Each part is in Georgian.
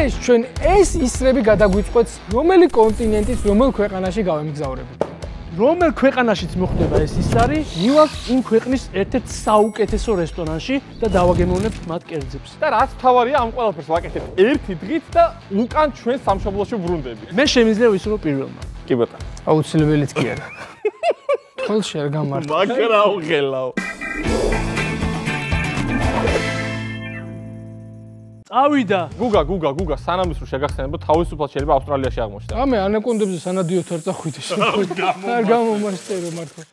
ეს ჩვენ ეს ისრები გადაგვიწყვეტს რომელი კონტინენტის რომელ ქვეყანაში გავემგზავრებით. რომელ ქვეყანაშიც მოხდება ეს ის არის, მივალთ იმ ქვეყნის ერთ-ერთ საუკეთესო რესტორანში და დავაგემოვნებთ მათ კერძებს. და რაც თავარია ამ ყველაფერს ვაკეთებ ერთი დღით და უკან ჩვენ სამშობლოში ვრუნდები. მე შემიძლია ვისურვო პირველმა. კი ბატონო. აუცილებელიც კი არა. თვალში არ გამართ. მაგრა უღელავ. წავიდა. გუგა, სანამ ის რომ შეგახსენებო, თავისუფლად შეიძლება ავსტრალიაში აღმოჩნდა. ამე ანაკონდებზე სანადიოთ არ წახვიდე შემთხვევით. არ გამომასტერო მართლა.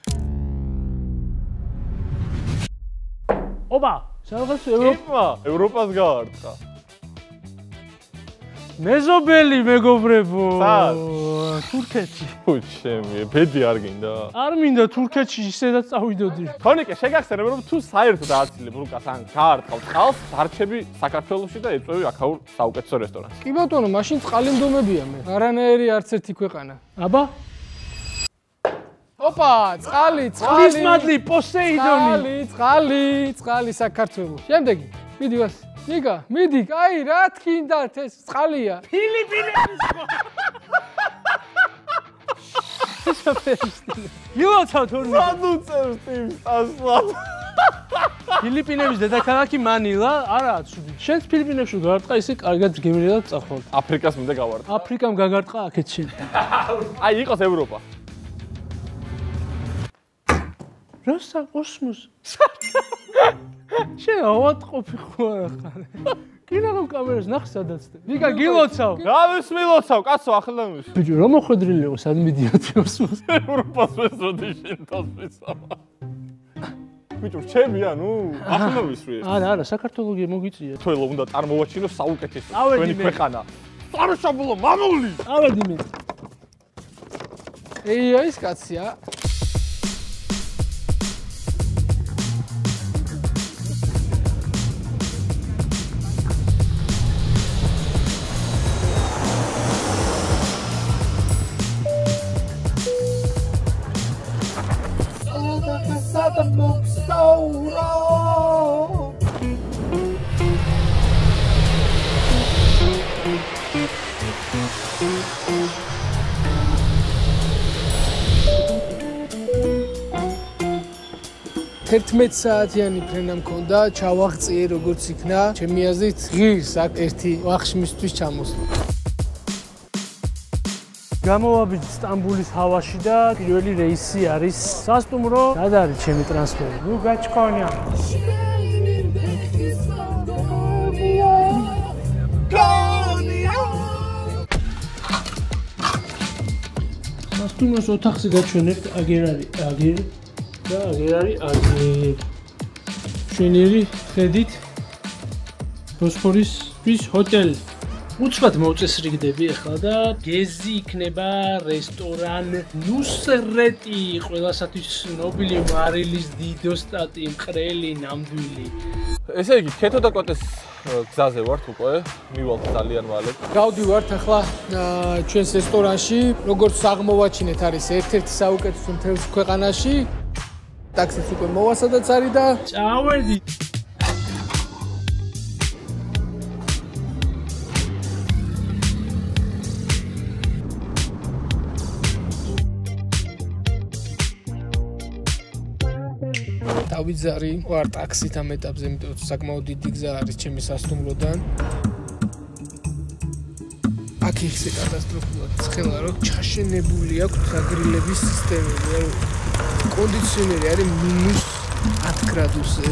ოპა, სადღაც ევროპას გავარდხა. მეზობელი მეგობრებო. თურქეთში. უჩემი, ბედი არ გინდა. არ მინდა თურქეთში ისედაც წავიდოდი. თონიკე, შეგახსენებ რომ თუ საერთოდ ააცილებ რუკას ან გაარტყავ წყალს, დარჩები საქართველოში და ეწვევი აქაურ საუკეთესო რესტორანს. კი ბატონო, მაშინ წყალინდომებია მე. არანაირი არც ერთი ქვეყანა. აბა? ოპა, წყალი. მადლი, პოსეიდონი. წყალი საქართველოს. შემდეგი. მიდი ვას. ნიკა, მიდი, კაი, რა თქინდათ ეს წყალია. ფილიპინების გილოცავ თორნიკე. სადუწევს ტიმს ასლა. ფილიპინების დედაქალაქი მანილა, არაა ცუდი. შენს ფილიპინებში გაარტყა ისე კარგად გემრიელად წახვალ. აფრიკას მინდა გავარტყა. აფრიკამ გაგარტყა აქეთ შენ. აი, იყოს ევროპა. რასა კოსმოს. შენ ავატყოფი ხო არა ხარ? კინა რომ კამერას ნახ სადაც. ნიკა გილოცავ. რა მისმილოცავ, კაცო ახლა მის. ბიჭო, რა მოხვედრილი იყო, სად მიდიოდი კოსმოს? ევროპას მესროდი შენ თოსმისა. ბიჭო, ჩემია, ნუ, ახლა მისვრი ეს. არა, საქართველოს მოგიწია. თველო უნდა წარმოვაჩინო საუკეთესო ავედი ჩვენი მე. ქვეყანა. სამშობლო მამული. ავედი მე. ეს კაცია. Თერთმეტ საათიანი ფრენა მქონდა, ჩავაღწიე როგორც იქნა, ჩემი აზრით ღირს აქ ერთი ვახშმისთვის ჩამოსვლა. გამოვაბიჯ სტამბულის ჰავაში და პირველი რეისი არის სასტუმრო. სად არის ჩემი ტრანსფერი? ნუ გაჩქონია. სასტუმროს ოთახზე გაჩვენებთ, აგერ არის, აგერ. და აგერ არის აგერ. შვენიერი ხედით ბოსფორისის ჰოტელი. უცბად მოუწესრიგდები ახლა და გეზი იქნება რესტორან ნუსრეტი, ყველასათვის ცნობილი მარილის დიდოსტატი, მყრელი, ნამდვილი. ესე იგი, ქეთო და კოტეს გზაზე ვართ უკვე, მივალთ ძალიან მალე. გავდივართ ახლა ჩვენს რესტორანში, როგორც აღმოვაჩინეთ არის ერთ-ერთი საუკეთესო მთელს ქვეყანაში. ტაქსიც უკვე მოვა სადაც არის და წავედი. დავიძარი ვარ ტაქსით ამ ეტაპზე, იმიტომ რომ საკმაოდ დიდი გზა არის ჩემი სასტუმროდან. აქ ისე კატასტროფულად ცხელა, რომ ჩაშენებული აქვს აგრილების სისტემები, კონდიციონერი არის -10 გრადუსზე.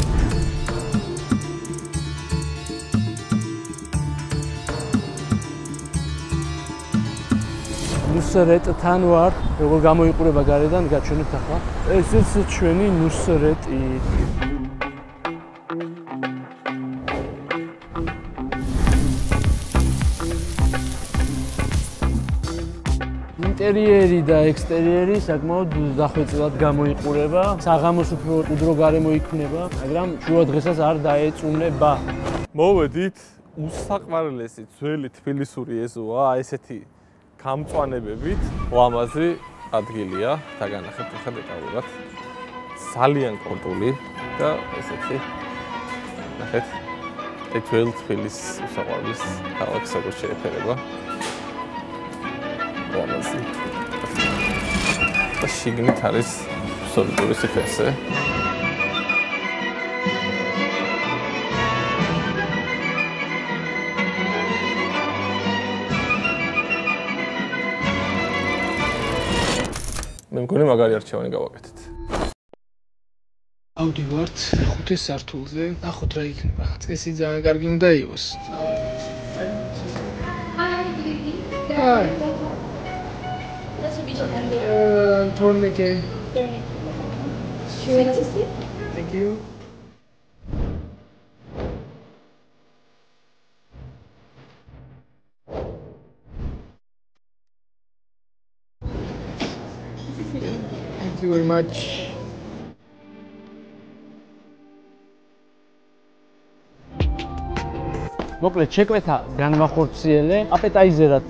ნუსრეტთან ვარ, როგორ გამოიყურება გარედან, გაჩვენებთ ახლა. ესეც ჩვენი ნუსრეტი. ინტერიერი და ექსტერიერი საკმაოდ დახვეწილად გამოიყურება. საღამოს უფრო უდრო გარემო იქნება, მაგრამ შუა დღესაც არ დაეწუნება. მოვედით, უსაყვარლესი ძველი თბილისური ეზოა, ესეთი გამწვანებებით, ლამაზი ადგილია, დაგანახებთ ახლა დეტალურად. ძალიან კორტული და ესეთი ნახეთ, ეთველ თბილის უსაყვარლის ქალაქს როგორ შეეფერება. რომელზე და შიგნით არის სოლიდური სიფესე. მე მგონი მაგარი არჩევანი გავაკეთეთ. ავდივართ 5 სართულზე. ნახოთ რა იქნება. წესი ძალიან კარგი უნდა იყოს. Hi. That's a bit handy. Tourniquet. Should we assist you? Thank you. Thank you very much. მოკლედ შეკვეთა განვახორციელე აპეტაიზერად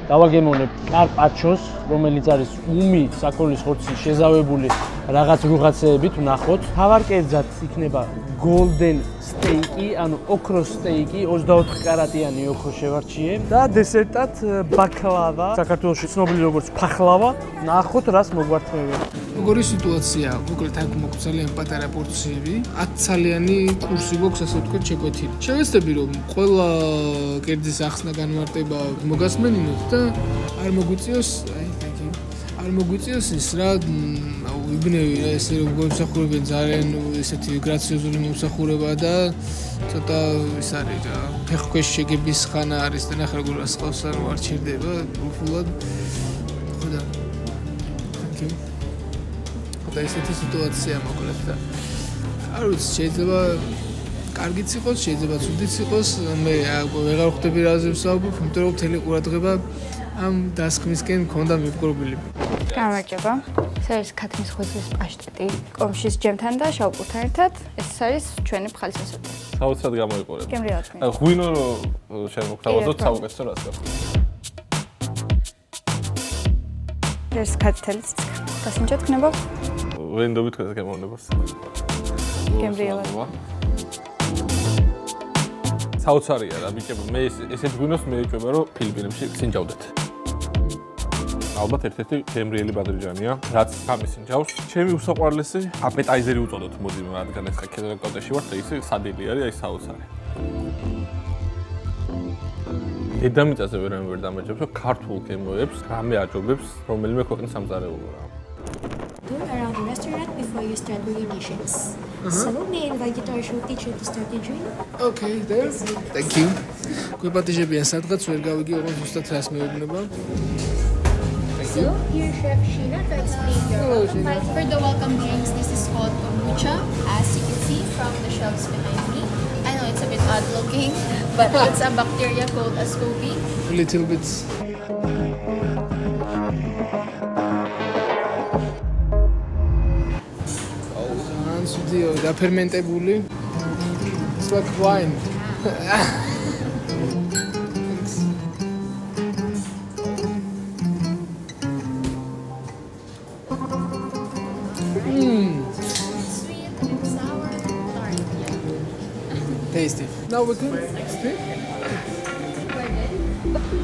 დავაგემოვნებ კარპაჩოს, რომელიც არის უმი საქონლის ხორცის შეზავებული რაღაცეებით, ვნახოთ. თავარკერძად იქნება golden steak-ი, ანუ ოქროს სტეიკი, 24 კარატიანი ოქრო შევარჩიე და დესერტად ბაკლავა, საქართველოში ცნობილი როგორც ფახლავა. ვნახოთ რას მოგვართმევენ. როგორი სიტუაცია? მოკლედ აქ მოგვცა ძალიან პატარა პორციები, 10 ცალიანი კურსი გვაქვს, ასე ვთქვათ, შეკვეთილი. შევეცდები რომ ყველა კერძის ახსნა განმარტება მოგასმენინოთ და არ მოგვიწიოს, არ მოგვიწიოს ის რა, ვიბნევი რა ესე რომ მომსახურებენ ძალიან ესეთი გრაციოზული მომსახურება და ცოტა ის არის რა, ფეხქვეშ შეგების ხანა არის და ნახე როგორ ასყავს არ ჩერდება უხულად. ხო და და ესეთი სიტუაცია მოკლედ და არ ვიცი შეიძლება კარგიც იყოს, შეიძლება ცუდიც იყოს, მე ვეღარ ხვდები რაზე ვსაუბრობ, იმიტომ რომ მთელი ყურადღება ამ დასქმისკენ მქონდა მიპყრობილი. გამარჯობა. ეს არის ქათმის ღვიძლის პაშტეტი, კომშის ჯემთან და შავპურთან ერთად. ეს არის ჩვენი ფხალისასროლი. საოცრად გამოიყურება. გემრიელად. ღვინო რომ შემოგთავაზოთ საუკეთესო რას გახდება. ეს ქათთელი ციცკა. დასინჯა თქვნება? ვენდობით თქვენს გემოვნებას. გემრიელად. საოცარია რა ბიჭებო, მე ესეთ ღვინოს მეეჭვება რომ ფილიპინებში სინჯავდეთ. ალბათ ერთ-ერთი გემრიელი ბადრიჯანია, რაც გამისინჯავს. ჩემი უსაყვარლესი აპეტაიზერი უწოდოთ, მოდი, რადგან ეს კოტეში ვართ, ისე სადილი არის, აი საოცარი. დედამიწაზე ვერ დამეჯებს, რომ ქართულ გემოებს რამე აჯობებს, რომელიმე ქვეყნის სამზარეულო რა. Around the restaurant before you start with your dishes. So may I invite you to our show teacher to start your drink? Okay, there. Thank you. გვეპატიჟებიან სადღაც ვერ გავიგი, ოღონდ ზუსტად რას მეუბნება. So, here Chef Sheena to explain your welcome. For the welcome drinks, this is called kombucha, as you can see from the shelves behind me. I know it's a bit odd looking, but it's a bacteria called ascoby. A little bit. და ფერმენტებული. It's like wine. Sweet, sour, tart. Tasty. Now we can stick.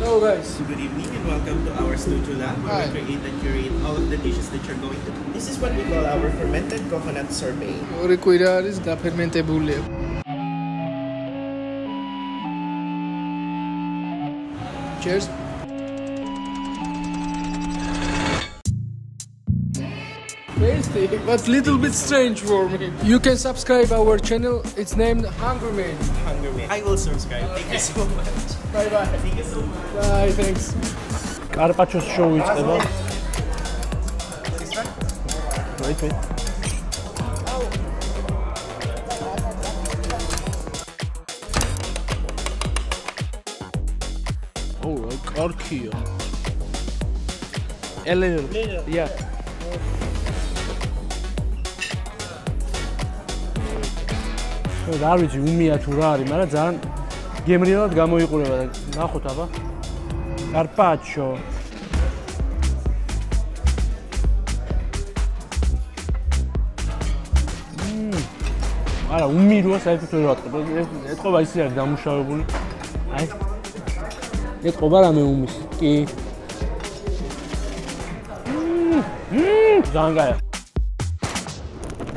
Hello guys. Good evening and welcome to our studio lab where we create and curate all of the dishes that you're going to do. This is what we call our fermented coconut sorbet. ორი კვირა არის გაფერმენტებული. Cheers. Tasty, but little bit strange for me. You can subscribe our channel. It's named Hungry Man. Hungry Man. I will subscribe. Thank you so much. Bye bye. Thank you so much. Bye, thanks. კარპაჩოს შოუ იწყება. Wait. Oh, კარქია. Elena. Yeah. არ ვიცი უმია თუ რა არის, მაგრამ ძალიან გემრიელად გამოიყურება და ნახოთ აბა. კარპაჩო. არა, უმიროა საერთოდ ვერ ვატყობ. ეთყობა ისე არის დამუშავებული. აი. ეთყობა რამე უმის. კი. Zangaya.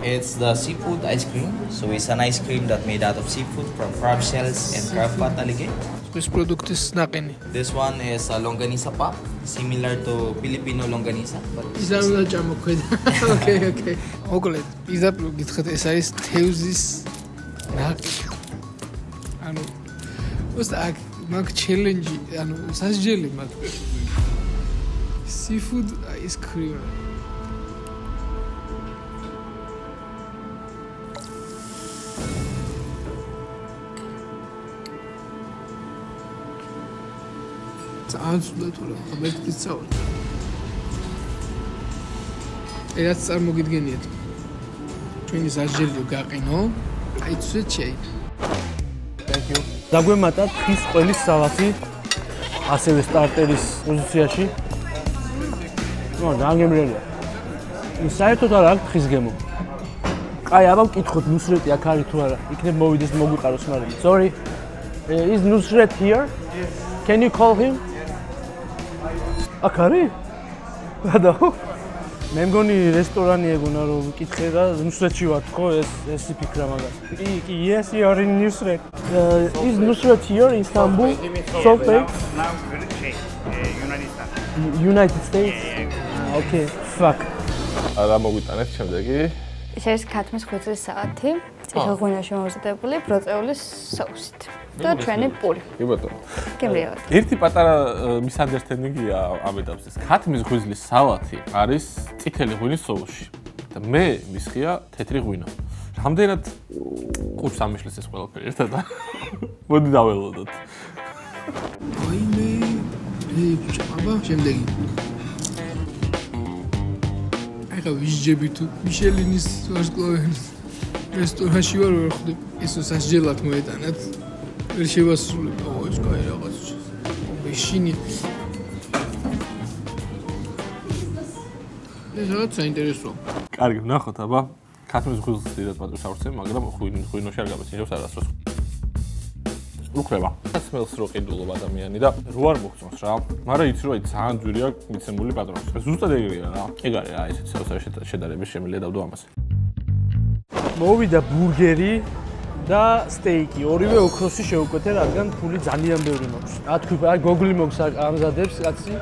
It's the seafood ice cream. So it's an ice cream that made out of seafood from crab shells and crab pot alligator. This product is naqeni. This one is a longanisa pop, similar to Filipino longanisa. Izarula jamokheda. Okay. Ogled, izapro gitxet es არის თევზის ნაკი. ანუ უსტაკ მაგ ჩელენჯი, ანუ სასჯელი მაგ. Seafood ice cream. Answer to the habit itself. It's წარმოგიდგენიათ. ჩვენი სასჯელი გაყინო. აი ცუცე შეი. Thank you. დაგვემატა ხის ყველის სალათი ასევე სტარტერის პოზიციაში. ნუ დაგემრიელია. საერთოდ არ აქვს ხის გემო. კაი, აბა ვკითხოთ ნუსრეტი აქ არის თუ არა. იქნებ მოვიდეს მოგვიყაროს მაგრამ. Sorry. Is Nusret here? Yes. Can you call him? აქ არის? გადაო. მე მგონი რესტორანი ეგონა რომ ვკითხე და ნუსრეტში ვარ ხო ეს ფიქრა მაგას. კი, yes, you are in Nusret. Is Nusret here in Istanbul? So fake? Now United States? Okay, fuck. არა მოგვიტანეთ შემდეგი. ეს არის ქათმის ხვიძის საათი, წითელ ღვინოში მომზადებული ბროწეულის соусით. და ჩვენი პური. კი ბატონო. გემრიელად. ერთი პატარა misunderstanding-ია ამ ეტაპზე. ქათმის ღვიძლის სალათი არის წითელი ღვინის соуსში და მე მისხია თეთრი ღვინო. რამდენად ყურს ამიშლის ეს ყველაფერი ერთად? მოდი დაველოდოთ. ვაიმე, აბა შემდეგი. აიღა ვისჯები თუ მიშელინის ვარსკვლავენის რესტორანში ვარ ვერხდი. ისო სასჯელად მოეტანათ. ვერ შევასრულებ. ეს კაი რაღაც. ბეშინი. ეს რაღაც საინტერესოა. კარგი, ვნახოთ აბა. ქათმის ღვიძლს დიდად პატივს ავწევ, მაგრამ ღვინოში არ გამეცინებს არასდროს. უკრება. სმელს რო ყიდულობ ადამიანი და რო არ მოგწონს რა. მაგრამ იცი რომ ძალიან ძვირია მიცემული პატრონი. ზუსტად ეგრეა რა. ეგ არის რა, ესეც შედარების შემიძლია დავდო ამას. მოვიდა ბურგერი და სტეიკი. ორივე ოქროსი შევუკვეთე, რადგან ფული ძალიან ბევრი მაქვს. რა თქვი, აი გოგლი მოქვს ამზადებს კაცი.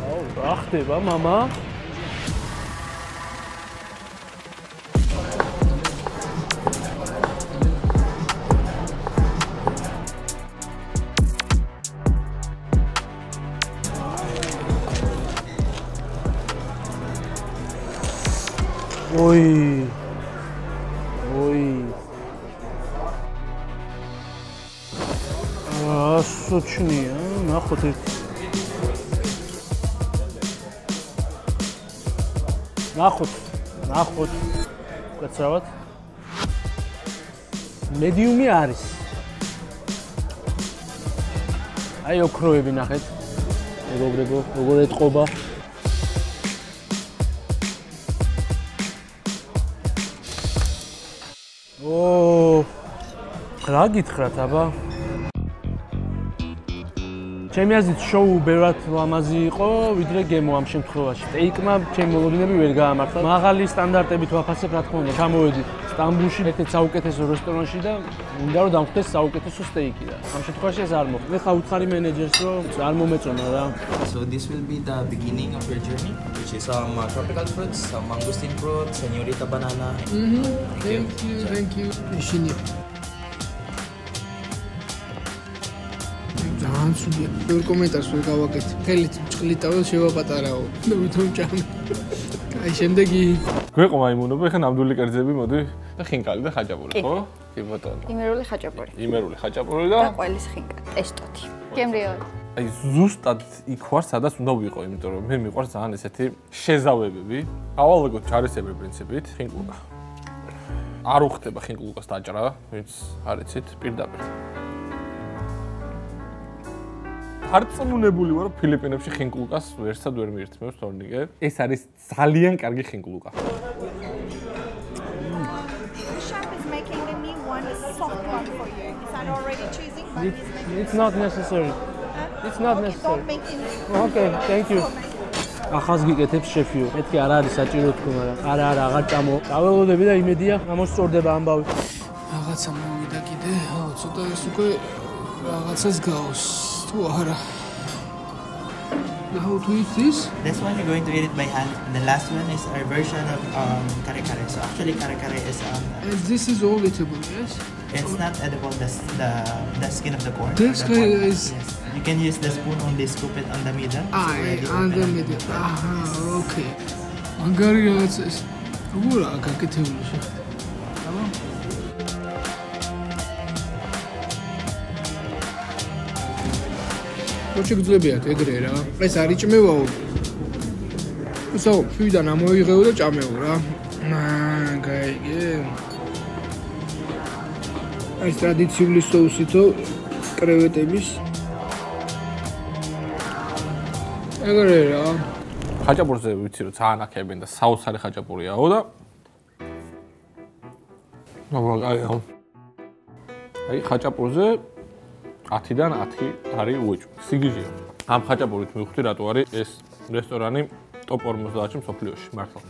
აუ, რა ხდება, мама? Oi. Sochnia, ნახოთ ერთ. ნახოთ. გაცრავად. მედიუმი არის. აი ოქროები ნახეთ. მეგობრებო, როგორ ეთყობა. რა გითხრათ აბა? ჩემი აზრით შოუ ბევრად ლამაზი იყო, ვიდრე გემო ამ შემთხვევაში. სტეიკმა ჩემი მოლოდინები ვერ გაამართლა. მაღალი სტანდარტებით ვაფასებ, რა თქმა უნდა, ჩამოვედი სტამბულში ერთ-ერთ საუკეთესო რესტორანში და მინდა რომ დამხვდეს საუკეთესო სტეიკი და ამ შემთხვევაში ეს არ მოხდა. მე ხა უთხარი მენეჯერს რომ არ მომეწონა რა. So this will be the beginning of your journey, which is some tropical fruits, some mangosteen fruit, señorita banana. Thank you. Ishini. Answer. Your comments will go get. Kelly, little შევაპატარაო. და ვითომ ჭამ. აი შემდეგი. გვეყო მაიმუნობა, ეხლა ნამდვილი კერძები მოდი და ხინკალი და ხაჭაპური, ხო? კი ბატონო. იმერული ხაჭაპური. იმერული ხაჭაპური და ყველის ხინკა, ტესტოთი. გემრიელად. აი ზუსტად იქ ვარ, სადაც უნდა ვიყო, იმიტომ რომ მე მიყვარს ძალიან ესეთი შეზავებები. ავალგოთ ჩარისებრი პრინციპით, ხინკულკა. არ უხდება ხინკულკას დაჭრა, ვინც არ იცით, პირდაპირ. არწმუნებული ვარ, ფილიპინებში ხინკულკას ვერსად ვერ მიირთმევს თორნიკე. ეს არის ძალიან კარგი ხინკულკა. soft one for you. Is that already choosing? But It's not necessary. It's not necessary. Don't make it. Okay, thank you. ახალს გიკეთებს შეფიო. მეთქი არ არის საჭირო თქო, მაგრამ არა, აღარ ჭამო. დაველოდები და იმედია, ამოსწორდება ამბავი. რაღაცა მოვიდა კიდე. ცოტა ის უკვე რაღაცას გავს. თუ არა. How to eat this? This one you're going to eat it by hand. The last one is our version of kare kare. So actually kare kare is And this is all eatable, yes? it's not edible. The skin of the corn. This The corn. is. Yes. You can use the spoon only scoop it on the middle. On the middle. Okay. მაგარი რაღაცა ეს. როგორაა გაკეთებული შეხედა? აბა. მოჩიგძლებიათ ეგრე რა. ეს არ იჭმევაო. უსო, ფუიდან ამოიღეო და ჭამეო რა. გაიგე. ეს ტრადიციული соусითო კრევეტების. ეგრე რა. ხაჭაპურზე ვიცი რომ ძალიან აქებენ და საოცარი ხაჭაპურიაო და აი ხაჭაპურზე 10-დან 10 არის უეჭვი. სიგიჟეა. ამ ხაჭაპურით მივხვდი რატო არის ეს რესტორანი ტოპ 50-ში მსოფლიოში მართლა.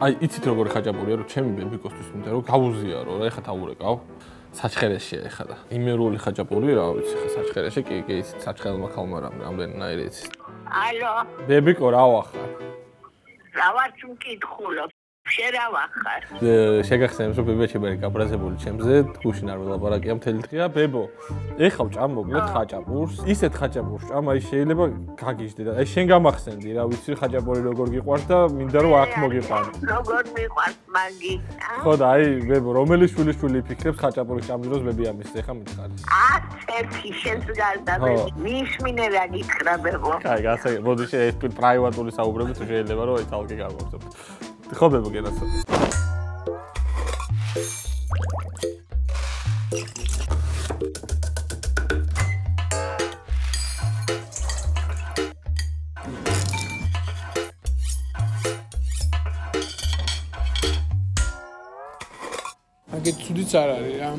აი იცით როგორი ხაჭაპურია რომ ჩემი ბებიკოსთვის მინდა რომ გავუზიარო რა ეხა თავურეკავ. საჩხერეშია ეხა და იმერული ხაჭაპური რა ვიცი ხა საჩხერეში კი იცით საჩხერელმა ხალმა რამდენნაირი იცით. ალო. ბებიკო რა ვახარ? რა ვარ მკითხულობ? შენ რა ვახარ? შეგახსენებ რომ ბებიაჩი მე გაბრაზებული ჩემზე გუშინ არ ველაპარაკია მთელი დღეა ბებო. ეხა ვჭამ მოკლედ ხაჭაპურს. ისეთ ხაჭაპურს ჭამ აი შეიძლება გაგიჟდე და აი შენ გამახსენდი რა ვიცი ხაჭაპური როგორ გიყვარს და მინდა რომ აქ მოგიყვანო. როგორ მიყვარს მაგი? ხო და აი ბებო რომელი შვილი ფიქრებს ხაჭაპურის ჭამის ბები ამის ეხა მითხარი. აცეთი შენს გარდა მისმინე რა გითხრა ბებო. კაი გასაგე მოდი შე ეს პრაივატული საუბრები თუ შეიძლება რომ აი თალკი გავაგზავნო. ხო ბებო გენასო. აგეთ ცუდიც არ არის რა.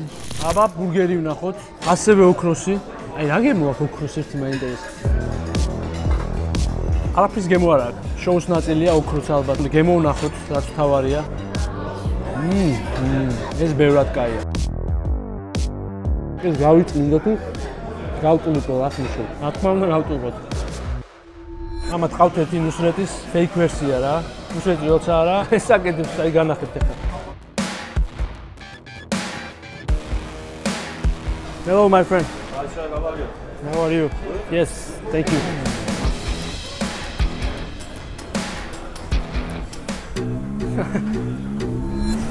აბა ბურგერი ვნახოთ. ასევე ოქროსი. აი რა გემოაქვს ოქროსი ერთი მაინტერესებს. არაფრის გემო არ აქვს. შოუს ნაწილია ოქროც ალბათ. გემო ვნახოთ, რაც თავარია. ეს ბევრად კაია. ეს გავიწმინდა თუ გავტულიყო რა ხნიშო. რა თქმა უნდა გავტულიყო. ამათ ყავთ ერთი ნუსრეთის ფეიქ ვერსია რა. ნუსრეთი როცა არა, ეს აკეთებს, აი განახეთ ახლა. Hello my friend. Hi sir, how are you? How are you? Yes, thank you.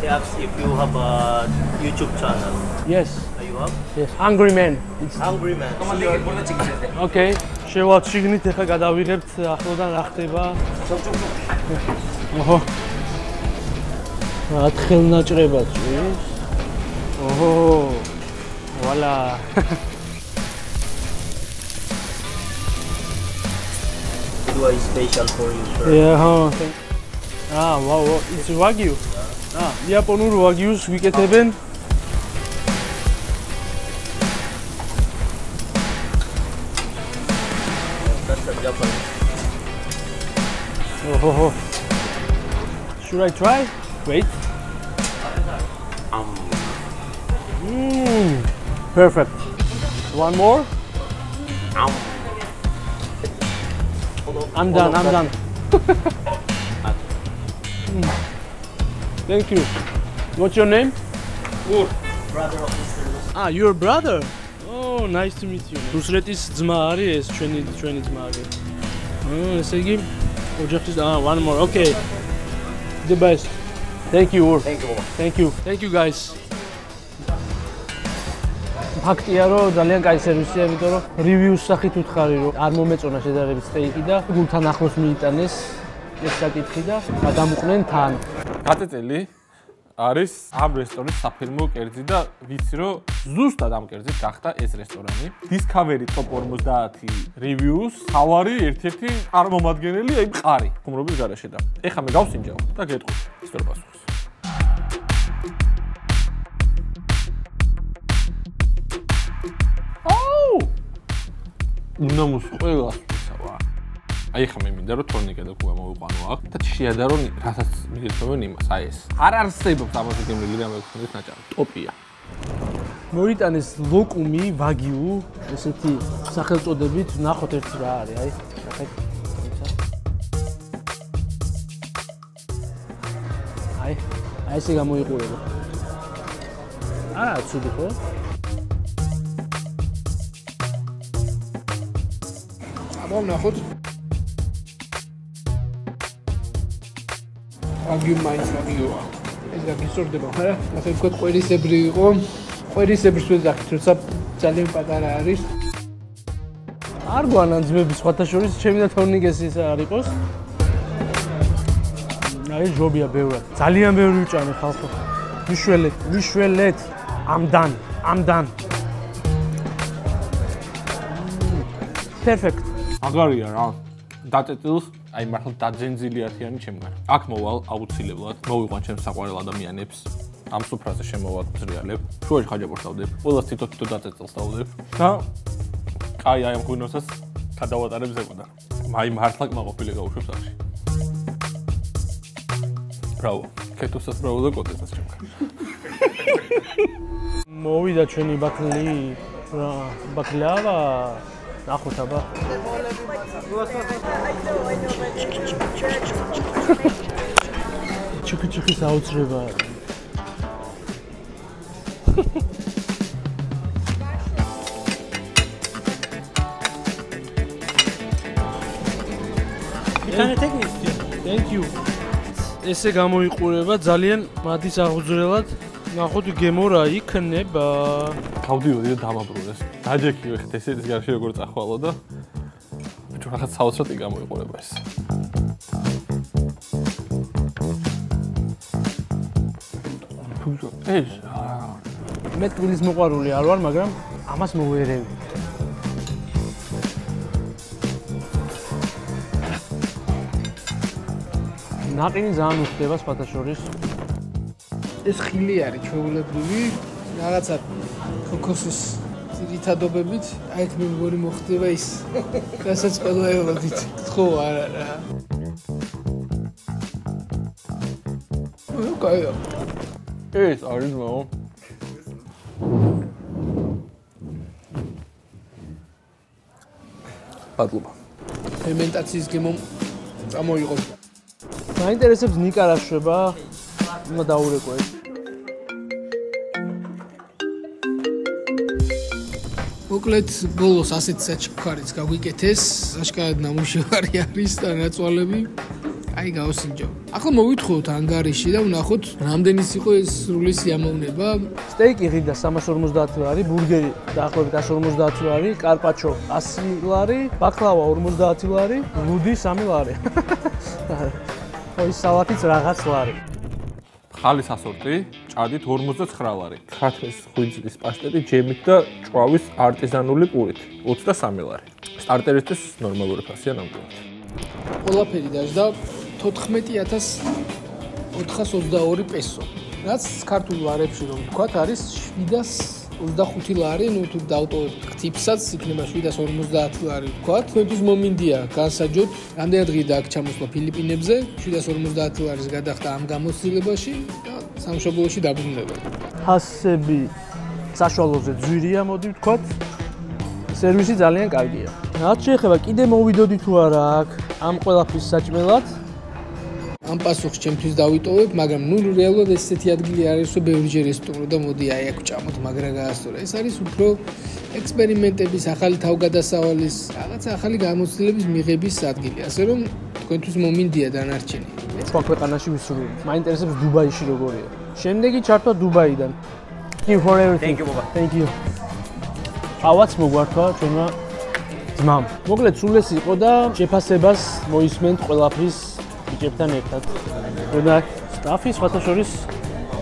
Perhaps if you have a YouTube channel. Yes. You have? Yes. Hungry man. It's Hungry man. Okay. შევაჩიგნით ახლა გადავიღებთ ახლოდან რა ხდება. ოჰო. ათხელნაჭრება წვის. ოჰო. Voila. Do a special for you, sir. Yeah, wow, it's wagyu. იაპონურ ვაგიუს ვიკეთებენ. That's a Japanese. Oh. Should I try? Wait. Perfect. One more. I'm done. Thank you. What's your name? Brother of Mr. Lus. Your brother. Oh, nice to meet you. Nusretis ძმა არის ეს ჩვენი ძმა არის. ესე იგი ოჯახის one more. Okay. The best. Thank you. Thank you guys. ფაქტია რომ ძალიან კაი სერვისია, იმიტომ რომ რივიუს სახით უთხარი რომ არ მომეწონა შედარებით სტეიკი და გულთან ახლოს მიიტანეს ეს საკითხი და გადამუყვნენ თან. გაწეწილი არის ამ რესტორნის საფირმო კერძი და ვიცი რომ ზუსტად ამ კერძით გახდა ეს რესტორანი. Discovery Top 50 რივიუს თავარი ერთ-ერთი წარმომადგენელი აი მყარი ხუმრობის გარეშე და ეხლა მე გავსინჯავ და გეტყვი ისტორიას. უნდა მოსყოლას ვისავა. აი ხა მე მინდა რომ თორნიკეტი გამოვიყვანო აქ და შეადარო რასაც მიგეთხოვენ იმას, აი ეს. არ არსებობს ამაზე გემრიელი მეკუთვნით ნაჭარი. ტოპია. მოიტანეს ლოკუმი ვაგიუ, ესეთი სახელწოდებით, ნახოთ ერთ რა არის, აი. აი ესე გამოიყურება. ცუდი ხო? აბა ნახოთ. ვაგიუ მაინც ვაგიუა. ეს გაგისურდება, ხარა? ასე ვქოთ ყვერისებრი იყო. ყვერისებრს ვეძახით, როცა ძალიან პატარა არის. არ გვანან ძმები სხვათა შორის, ჩემი და თორნიკეს ის არ იყოს. აი ჯობია ბევრად. ძალიან ბევრი უჭამე ხალხო. ვიშველეთ. ამდან. Perfect. აგარია რა. დაწეწილს, აი მართლა დაძენძილი ათიანი ჩემგან. აქ მოვალ აუცილებლად, მოვიყვან ჩემს საყვარელ ადამიანებს. ამ სუფრაზე შემოვაწრიალებ. შუაში ხაჯაპურს დავდებ. ყველას თითო დაწეწილს დავდებ. და აი ამ ღვინოსას გადავატარებ ზემოდან. აი მართლა კმაყოფილი გაუშვებს ახში. ბრავო. კეთოსას ბრავო და კოტესას ჩემგან. მოვიდა ჩვენი ბაკლავა. ნახოთ აბა. ჩიქის აუცრება. Thank you. ესე გამოიყურება ძალიან მადის აღუძრელად. ნახოთ გემო რა იქნება. გავდივოდი და დამაბრუნეს. დაჯექი ვეხეთ ესეთის გარშე როგორ წახვალო და ბიჭო რაღაც საოცრად გამოიყურება ეს. ეს მე თბილის მოყვარული არ ვარ, მაგრამ ამას მოვერევი. ნაყინი ძალიან უხდება სხვათა შორის. ეს ხილი არის ჩვეულებრივი, რაღაცა ქოქოსის ძირითადობებით, აი ეს მე მგონი მოხდება ის. რასაც ყველა ელოდით. ხო არა რა. კაია. ეს არის მო. პატლობა. ფერმენტაციის გემო წამოიღო. მაინტერესებს ნიკა რა შვება. უნდა დაურეკო ეს. მოკლედ ბოლოს ასეთ საჩქარიც გაგვიკეთეს. აშკარად ნამუშევარი არის და ნაწვალები. აი გავსინჯო. ახლა მოვითხოვოთ ანგარიში და ვნახოთ რამდენის იყო ეს სრული სიამოვნება. სტეიკი ღირდა 350 ლარი, ბურგერი დაახლოებით 150 ლარი, კარპაჩო 100 ლარი, ბაკლავა 50 ლარი, ლუდი 3 ლარი. ой салатიც რაღაც ლარი. ხალის ასორტი, ჭადით 59 ლარი. ხათრის ღვიძლის პაშტეტი, ჯემით და ჭვავის არტიზანული პურით 23 ლარი. სტარტერისთვის ნორმალური ფასია ნამდვილად. ყველაფერი დაждდა 14422 პესო. რაც ქართულ ლარებში რომ ვთქვათ, არის 725 ლარი, ну თუ დავტოვებთ ტიპსაც, იქნება 750 ლარი ვთქვათ. თქვენთვის მომინდია განსაჯოთ, რამდენი დღე და აქ ჩამოსვლა ფილიპინებზე, 750 ლარის გადახდა ამ გამოცდილებაში და სამშობლოში დაბრუნება. ფასები საშუალოზე ძვირია, მოდი ვთქვათ. სერვისი ძალიან კარგია. რაც შეეხება კიდე მოვიდოდი თუ არა აქ ამ ყველაფრის საჭმელად. ამ პასუხს ჩემთვის დავიტოვებ, მაგრამ ნუ რეალურად ესეთი ადგილი არის, რომ ბევრჯერ ესტუმრო და მოდი აი აქ ვჭამოთ, მაგრა გაასწორა. ეს არის უფრო ექსპერიმენტების, ახალი თავგადასავალის, რაღაცა ახალი გამოცდილების მიღების ადგილი, ასე რომ თქვენთვის მომინდია დანარჩენი. სხვა ქვეყანაში ვისურვებ. მაინტერესებს დუბაიში როგორია. შემდეგი ჩართვა დუბაიდან. Thank you for everything. Thank you. ავაც მოგვართვა ჩვენმა ძმამ. მოკლედ სულ ეს იყო და შეფასებას მოისმენთ ყველაფრის ბიჭებთან ერთად. და სტაფი სხვათა შორის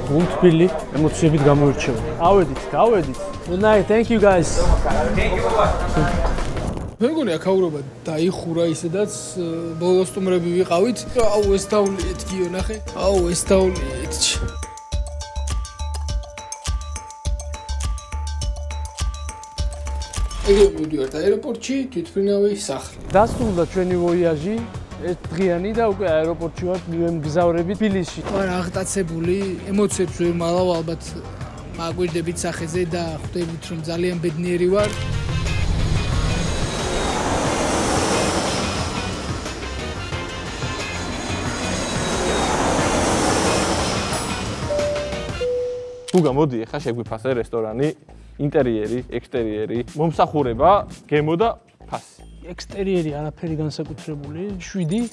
გულთბილი ემოციებით გამოირჩევა. გავედით. Good night. Thank you guys. Thank you. მე მგონი აქაურობა დაიხურა ისედაც ბოლო სტუმრები ვიყავით. აუ ეს დავლიეთ გიო ნახე. აუ ეს დავლიეთ. ეგრევე მივდივართ აეროპორტში, თვითმფრინავი სახლი. დასრულდა ჩვენი ვოიაჟი, ეს დღიანი და უკვე აეროპორტში ვართ მივემგზავრებით თბილისში. ვარ აღტაცებული, ემოციებს ვერ მალავ ალბათ მაგვირდებით სახეზე და ხვდებით რომ ძალიან ბედნიერი ვარ. გუგა, მოდი, ახლა შეგვიფასე რესტორანი, ინტერიერი, ექსტერიერი, მომსახურება, გემო და ფასი. ექსტერიერი არაფერი განსაკუთრებული, 7.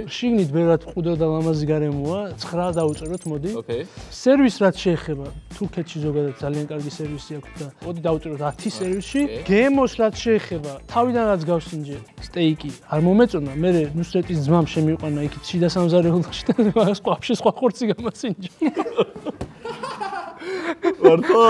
შიგნით ბევრად მყუდრო და ლამაზი გარემოა, 9 დავუწეროთ, მოდი. ოკეი. სერვისი რაც შეეხება, თურქეთში ზოგადად ძალიან კარგი სერვისი აქვს და მოდი დავუწეროთ 10 სერვისში. გემოს რაც შეეხება, თავიდან რაც გავსინჯე, სტეიკი არ მომეწონა, მე ნუსრეტის ძმამ შემიყვანა იქით შიდა სამზარეულოში და მაგას ყვავში სხვა ხორცი გამასინჯა. ვარდო.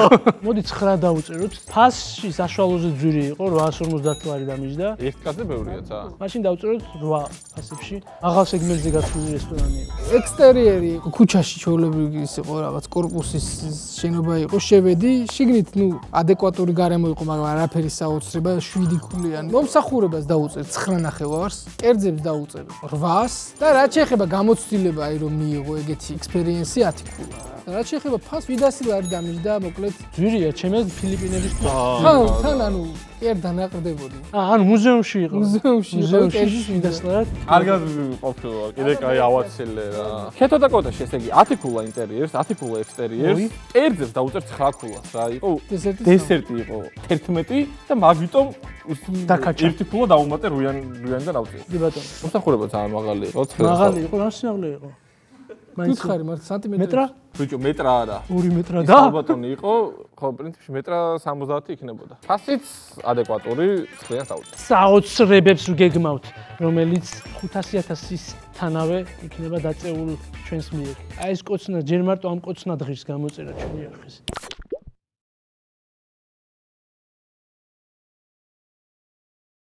მოდი 9 დავუწეროთ. ფასში საშუალოზე ძვირი იყო 850 ლარი დამიჯდა. ერთ კაცზე ბევრია ცა. მაშინ დავუწეროთ 8 ფასებში. აღარ სეგმენტზე გათვლილი რესტორანია. ექსტერიერი ქუჩაში ჩვეულებრივი ის იყო რაღაც კორპუსის შენობა იყო. შევედი, შიგნით ადეკვატური გარემო იყო, მაგრამ არაფერი საოცრება, 7 ქულიანი. მომსახურებას დავუწერ 9.5-ს, კერძებს დავუწერ 8-ს და რაც შეეხება გამოცდილება, აი რომ მიიღო ეგეთი ექსპერიენსი 10 ქულა. რაც შეეხება ფას 700 ლარი დამიჯდა, მოკლედ ძვირია, ჩემი ფილიპინების თან ანუ კერ დანაყრდებოდი. ანუ მუზეუმში იყო. მუზეუმში კერძის 700 ლარი. კარგად ყოფილა, კიდე კაი ავაცილე რა. ქეთო და კოდაში ესე იგი 10 ქულა ინტერიერს, 10 ქულა ექსტერიერს, კერძებს დავუწერ 9 ქულას რა იყო. დესერტი იყო 11 და მაგიტომ ერთი ქულა დავუმატე 8-იან და დავწერ. დი ბატონო. მოსახურება ძალიან მაღალი იყო, 9. მაღალი იყო, რა სიაღლე იყო? კითხარი მართ სანტიმეტრი მეტრა? ბიჭო, მეტრა არა. 2 მეტრა და? ალბათონი იყო, ხო, პრინციპში მეტრა 70 იქნებოდა. ფასიც ადეკვატური, 9-იან დავუწერ. საოცრებებს გეგმავთ, რომელიც 500.000-ის თანავე იქნება დაწეული ჩვენს მიერ. აი ეს კოცნა, ჯერ მარტო ამ კოცნა დღის გამოწერა ჩვენი არხის.